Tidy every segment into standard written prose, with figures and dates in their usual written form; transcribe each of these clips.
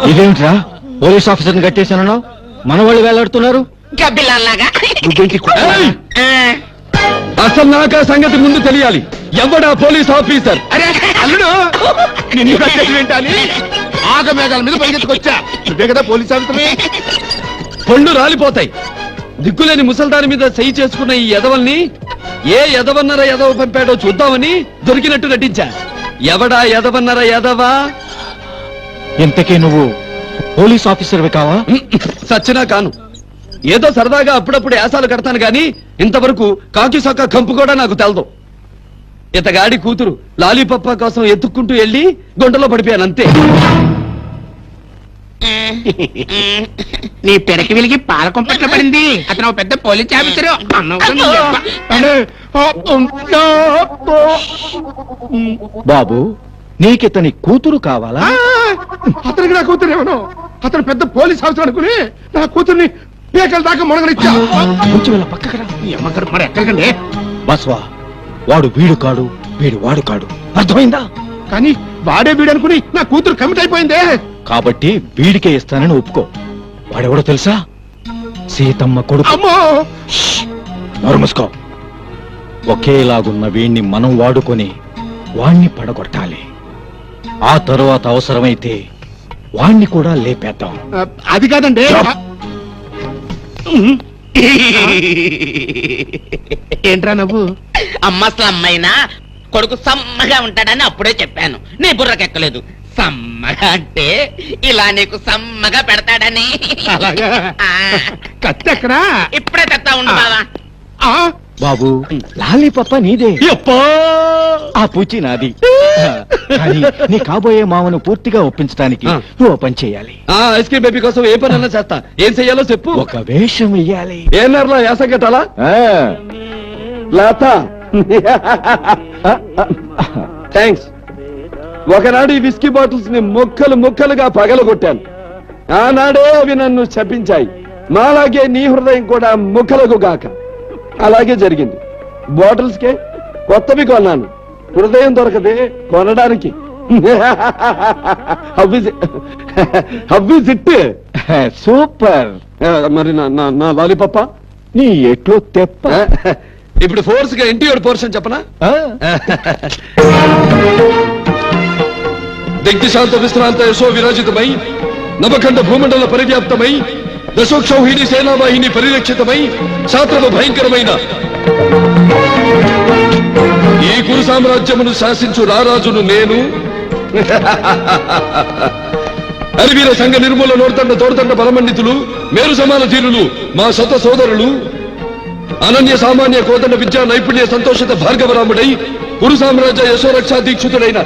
ఇదేంట్రా పోలీస్ ఆఫీసర్ని కట్టేశాను, మన వాళ్ళు వేలాడుతున్నారు. అసలు నాకు ఆ సంగతి ముందు తెలియాలి. ఎవడా పోలీస్ ఆఫీసర్? అరే అల్లుడు, నిన్ను కట్టేసి ఆగమేఘాల మీద పరిగెత్తుకొచ్చా. నువ్వే కదా పోలీస్ ఆఫీసర్. పళ్ళు రాలిపోతాయి. దిక్కులేని ముసల్దాని మీద సహి చేసుకున్న ఈ ఎదవల్ని ఏ ఎదవన్నర ఎదవ పంపాడో చూద్దామని దొరికినట్టు నటించా. ఎవడా ఎదవన్నర ఎదవా? ఇంతకీ నువ్వు పోలీస్ ఆఫీసర్వి కావా? సచ్చినా కాను. ఏదో సరదాగా అప్పుడప్పుడు యాసాలు కడతాను గాని ఇంతవరకు కాకి సొక్క కంపు కూడా నాకు తెలదు. ఇతగాడి కూతురు లాలీపప్ప కోసం ఎత్తుక్కుంటూ వెళ్ళి గుంటలో పడిపోయాను అంతే. నీ పెరకి వెలిగి పాలకొంపట్లో పడింది. అతను పెద్ద పోలీస్ ఆఫీసరు. బాబు, నీకితని కూతురు కావాలా? అతనికి నా కూతురు ఏమను? అతను పెద్ద పోలీస్ ఆఫీసర్ అనుకుని నా కూతుర్ని పేకల దాకా మొనగనిచ్చా. మరి ఎక్కడికండి? బస్వా, వాడు వీడు కాడు, వీడు వాడు కాడు, అర్థమైందా? కానీ వాడే వీడు అనుకుని నా కూతురు కమిట్ అయిపోయిందే. కాబట్టి వీడికే ఇస్తానని ఒప్పుకో. వాడెవడో తెలుసా? సీతమ్మ కొడుకు. అమ్మో, నోరుమూసుకో. ఒకేలాగున్న వీణ్ణి మనం వాడుకొని వాణ్ణి పడగొట్టాలి. ఆ తరువాత అవసరమైతే వాణ్ణి కూడా లేపేద్దాం. అది కాదండి. ఏంట్రా నువ్వు? అమ్మసలు అమ్మైనా కొడుకు సమ్మగా ఉంటాడని అప్పుడే చెప్పాను. నీ బుర్రకెక్కలేదు. సమ్మగా అంటే ఇలా నీకు సమ్మగా పెడతాడని. అలాగా? కత్తి ఎక్కడా? ఇప్పుడే తెస్తా ఉండు బావా. బాబు, లాలీపప్ప నీదే, ఆ పూచి నాది. కానీ నీ కాబోయే మామను పూర్తిగా ఒప్పించడానికి నువ్వు పని చేయాలి. ఐస్ క్రీమ్ బేబీ కోసం ఏ పని అన్నా చేస్తా. ఏం చెయ్యాలో చెప్పు. ఒక వేషం వెయ్యాలి. ఏనర్లా యాస కట్టాలా? లాతా థ్యాంక్స్. ఒకనాడు ఈ విస్కీ బాటిల్స్ ని ముక్కలు ముక్కలుగా పగలగొట్టాను. ఆనాడే అవి నన్ను శపించాయి. మాలాగే నీ హృదయం కూడా ముక్కలకు గాక. అలాగే జరిగింది. బాటిల్స్ కే కొత్తవి కొన్నాను. హృదయం దొరకదే కొనడానికి. సూపర్. మరి నా లాలీపప్ప నీ ఎట్లో తెప్ప. ఇప్పుడు ఫోర్స్ గా ఇంటి పోర్షన్ చెప్పనా? దిగ్దిశాంత విశ్రాంత యశో విరాజితమై నవఖండ భూమండల పరివ్యాప్తమై దశోక్షౌహిణి సేనావాహిని పరిరక్షితమై శాస్త్రవ భయంకరమైన ఈ కురు సామ్రాజ్యమును శాసించు రారాజును నేను. అరివీర సంఘ నిర్మూల నోర్తండ తోడుతండ బలమండితులు మేరు సమాన ధీరులు మా శత సోదరులు అనన్య సామాన్య కోదండ విద్యా నైపుణ్య సంతోషిత భార్గవరాముడై కురు సామ్రాజ్య యశోరక్షా దీక్షితుడైన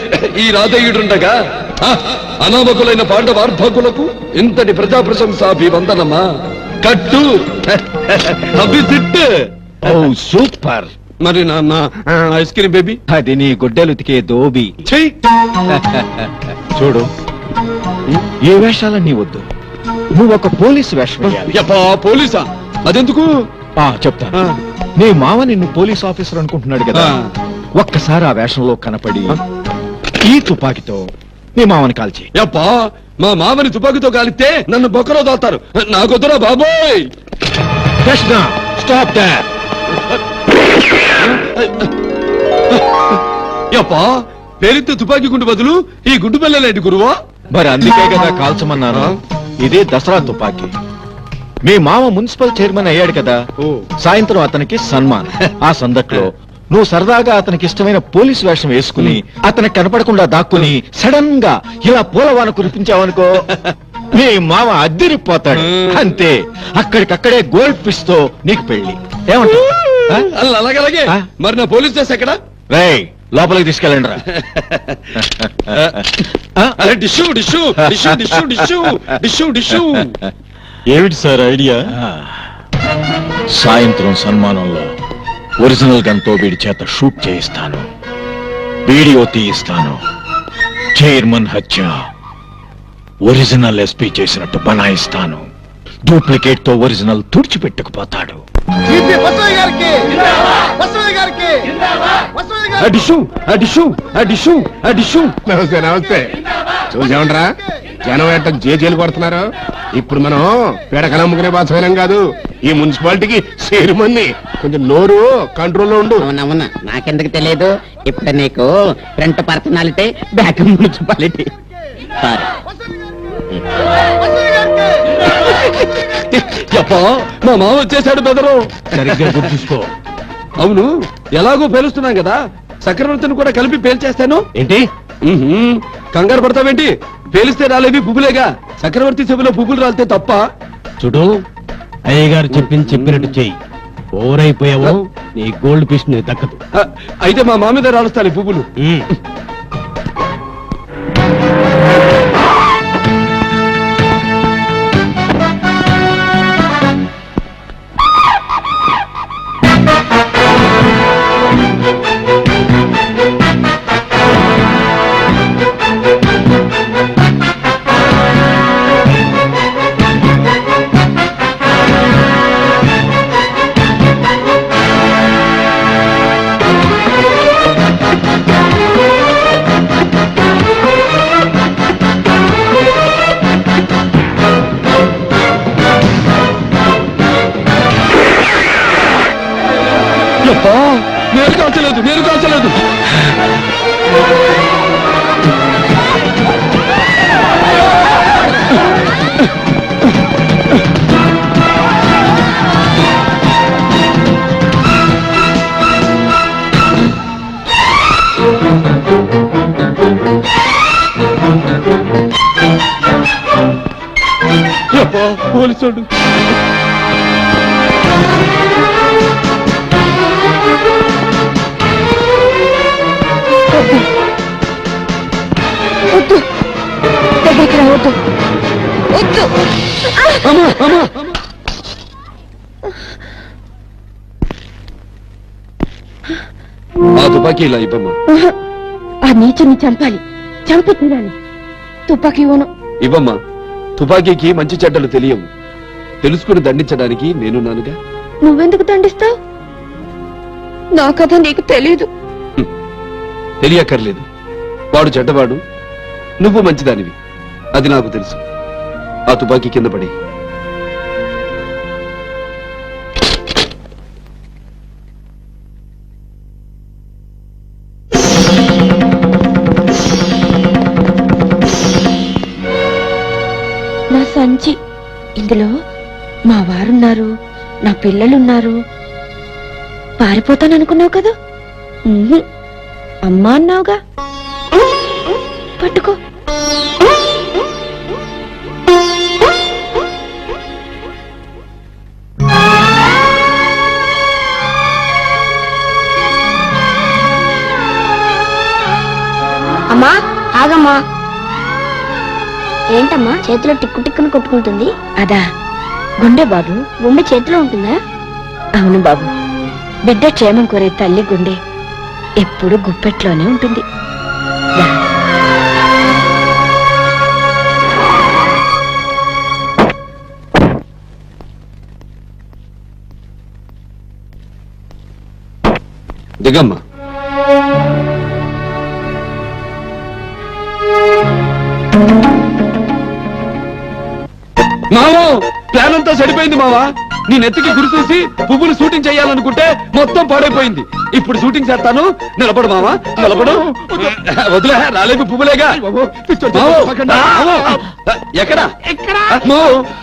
ఈ రాధయుడుండగా అనామకులైన పాండవార్భకులకు ఇంతటి ప్రజా ప్రశంసాభివందనమా? కట్టు అభిసిట్టు. సూపర్. మరి నా ఐస్ క్రీమ్ బేబీ? అది నీ గుడ్డలుతికే దోబి. చూడు, ఏ వేషాలన్నీ వద్దు. నువ్వు ఒక పోలీసు వేషం వేయాలి. పోలీసా? అదెందుకు? చెప్తాను. నీ మామ నిన్ను పోలీస్ ఆఫీసర్ అనుకుంటున్నాడు కదా, ఒక్కసారి ఆ వేషంలో కనపడి ఈ తుపాకీతో నీ మామని కాల్చి. యప్పా, మా మామని తుపాకీతో కాలిస్తే నన్ను బొక్కలో దాతారు. నాకొద్దురా బాబోయ్. Krishna, stop that. యప్పా, పేరెత్తే తుపాకీ గుండు బదులు ఈ గుండు పిల్లలేంటి గురువా? మరి అందుకే కదా కాల్చమన్నాను. ఇదే దసరా తుపాకీ. మీ మామ మున్సిపల్ చైర్మన్ అయ్యాడు కదా, సాయంత్రం అతనికి సన్మాన్. ఆ సందట్లో నువ్వు సరదాగా అతనికి ఇష్టమైన పోలీస్ వేషం వేసుకుని అతనికి కనపడకుండా దాక్కుని సడన్ గా ఇలా పూలవాన కురిపించావనుకో, మీ మామ అద్దిరిపోతాడు. అంతే, అక్కడికక్కడే గోల్డ్ పిస్తో నీకు పెళ్లి. ఏమంటావు? అలాగే. మరి నా పోలీస్ డ్రెస్ ఎక్కడ? రేయ్, లోపలికి తీసుకెళ్ళండి రా. డిష్యూ డిష్యూ డిష్యూ డిష్యూ డిష్యూ డిష్యూ డిష్యూ. ఏమిటి సార్ ఐడియా? సాయంత్రం సన్మానంలో ఒరిజినల్ గన్తో వీడి చేత షూట్ చేయిస్తాను, వీడియో తీయిస్తాను. చైర్మన్ హత్య ఒరిజినల్ ఎస్పీ చేసినట్టు బనాయిస్తాను. డూప్లికేట్ తో ఒరిజినల్ తుడిచిపెట్టుకుపోతాడు. నమస్తే నమస్తే చూసామంటారా జనం ఎట్ట జేజేలు కొడుతున్నారు. ఇప్పుడు మనం పేడకలు అమ్ముకునే బాసమైనం కాదు, ఈ మున్సిపాలిటీకి చైర్మన్ని. కొంచెం నోరు కంట్రోల్లో ఉండు. అవునవును, నాకెందుకు తెలియదు. ఇప్పుడు నీకు front personality, back municipality. Sorry. మా మామ వచ్చేసాడు బెదరు. సరిగ్గా గుర్తిసుకో. అవును, ఎలాగో పేలుస్తున్నాం కదా, చక్రవర్తిని కూడా కలిపి పేల్చేస్తాను. ఏంటి? కంగారు పడతావేంటి? పేలిస్తే రాలేవి పువ్వులేగా, చక్రవర్తి సభలో పువ్వులు రాలితే తప్ప. చూడు, అయ్యగారు చెప్పినట్టు చెయ్యి. ఓవరైపోయావో నీ గోల్డ్ ఫిష్ ని దక్కదు. అయితే మా మామిద రాలుస్తాను ఈ పువ్వులు. నేను కాల్చలేదు. పోలీసుడు వద్దు, దగ్గరికి రావద్దు, వద్దు. ఆ తుపాకీ ఇలా ఇవ్వమ్మా. ఆ నీచుని చంపాలి, చంపు తీరాలి. తుపాకీ ఇవ్వను. ఇవ్వమ్మా. తుపాకీకి మంచి చెడ్డలు తెలియవు, తెలుసుకుని దండించడానికి నేనున్నానుగా. నువ్వెందుకు దండిస్తావు? నా కథ నీకు తెలీదు. తెలియక్కర్లేదు. వాడు చెడ్డవాడు, నువ్వు మంచిదానివి, అది నాకు తెలుసు. ఆ తుపాకీ కింద పడి. నా సంచి ఇందులో మా వారున్నారు, నా పిల్లలున్నారు. పారిపోతాననుకున్నావు కదా, అమ్మా అన్నావుగా. పట్టుకో. అమ్మా ఆగమ్మా. ఏంటమ్మా చేతిలో టిక్కు టిక్కును కొట్టుకుంటుంది? అదా గుండె బాబు. గుండె చేతిలో ఉంటుందా? అవును బాబు, బిడ్డ క్షేమం కోరే తల్లి గుండె ఎప్పుడు గుప్పెట్లోనే ఉంటుంది. దా. దిగమ్మా. మావా, ప్లాన్ అంతా సరిపోయింది మావా. నీ నెత్తికి గురి చూసి పువ్వులు షూటింగ్ చేయాలనుకుంటే మొత్తం పాడైపోయింది. ఇప్పుడు షూటింగ్ చేస్తాను, నిలబడు మావా, నిలబడు. వదిలే, రాలేదు పువ్వులేగా. మావో, ఎక్కడ?